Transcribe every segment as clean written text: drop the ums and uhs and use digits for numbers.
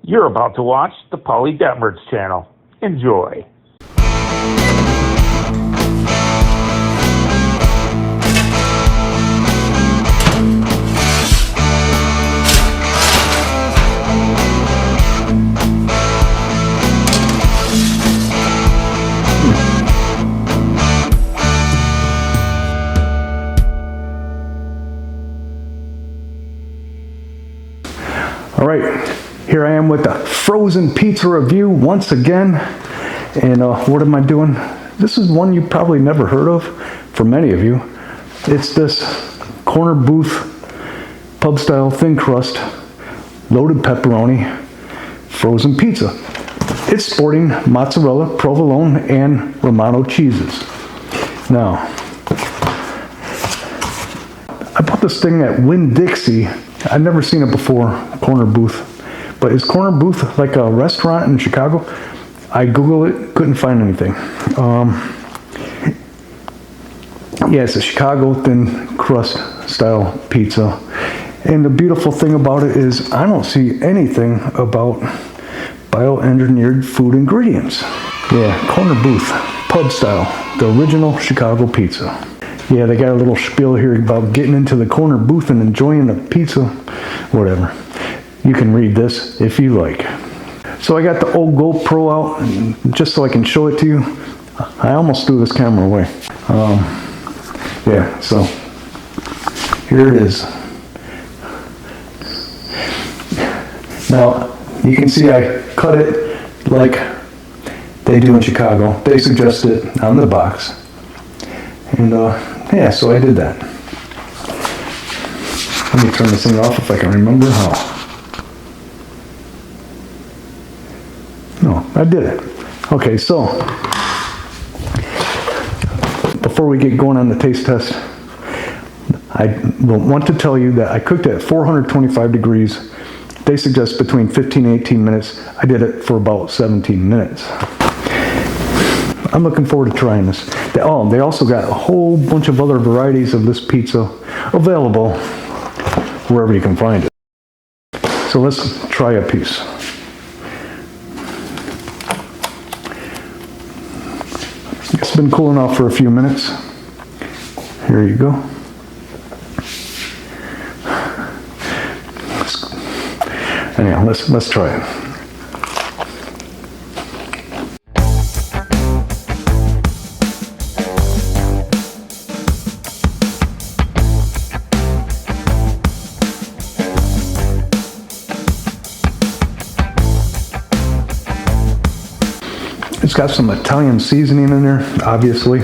You're about to watch the Polly Detmers channel. Enjoy. All right, here I am with the frozen pizza review once again. And what am I doing? This is one you probably never heard of, for many of you. It's this corner booth, pub style thin crust, loaded pepperoni, frozen pizza. It's sporting mozzarella, provolone, and Romano cheeses. Now, I bought this thing at Winn Dixie. I've never seen it before, corner booth. But is corner booth like a restaurant in Chicago? I Googled it, couldn't find anything. Yeah, it's a Chicago thin crust style pizza. And the beautiful thing about it is I don't see anything about bioengineered food ingredients. Yeah, corner booth, pub style, the original Chicago pizza. Yeah, they got a little spiel here about getting into the corner booth and enjoying the pizza, whatever. You can read this if you like. So I got the old GoPro out just so I can show it to you. I almost threw this camera away. Yeah, so here it is. Now, you can see I cut it like they do in Chicago. They suggest it on the box. And yeah, so I did that. Let me turn this thing off if I can remember how. No, I did it. Okay, so before we get going on the taste test, I want to tell you that I cooked it at 425 degrees. They suggest between 15 and 18 minutes. I did it for about 17 minutes. I'm looking forward to trying this. They also got a whole bunch of other varieties of this pizza available wherever you can find it. So let's try a piece. It's been cooling off for a few minutes. Here you go. Anyhow, let's try it. It's got some Italian seasoning in there, obviously.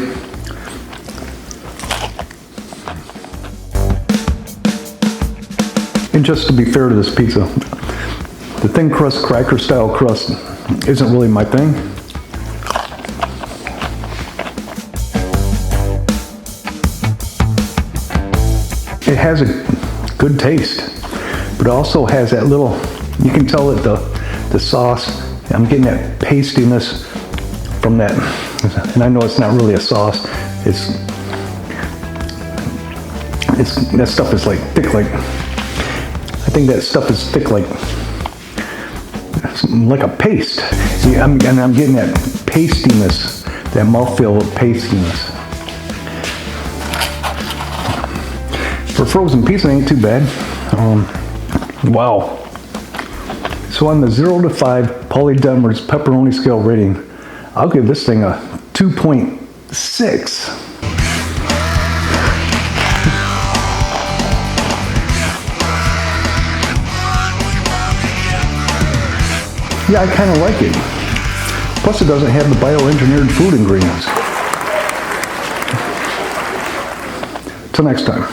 And just to be fair to this pizza, the thin crust, cracker style crust isn't really my thing. It has a good taste, but it also has that little, you can tell that the sauce, I'm getting that pastiness from that, and I know it's not really a sauce. It's that stuff is like thick, like I think that stuff is thick, like a paste. See, I'm getting that pastiness, that mouthfeel of pastiness. For frozen pizza, ain't too bad. Wow. So on the 0 to 5 Polly Detmers pepperoni scale rating, I'll give this thing a 2.6. Yeah, I kind of like it. Plus it doesn't have the bioengineered food ingredients. Till next time.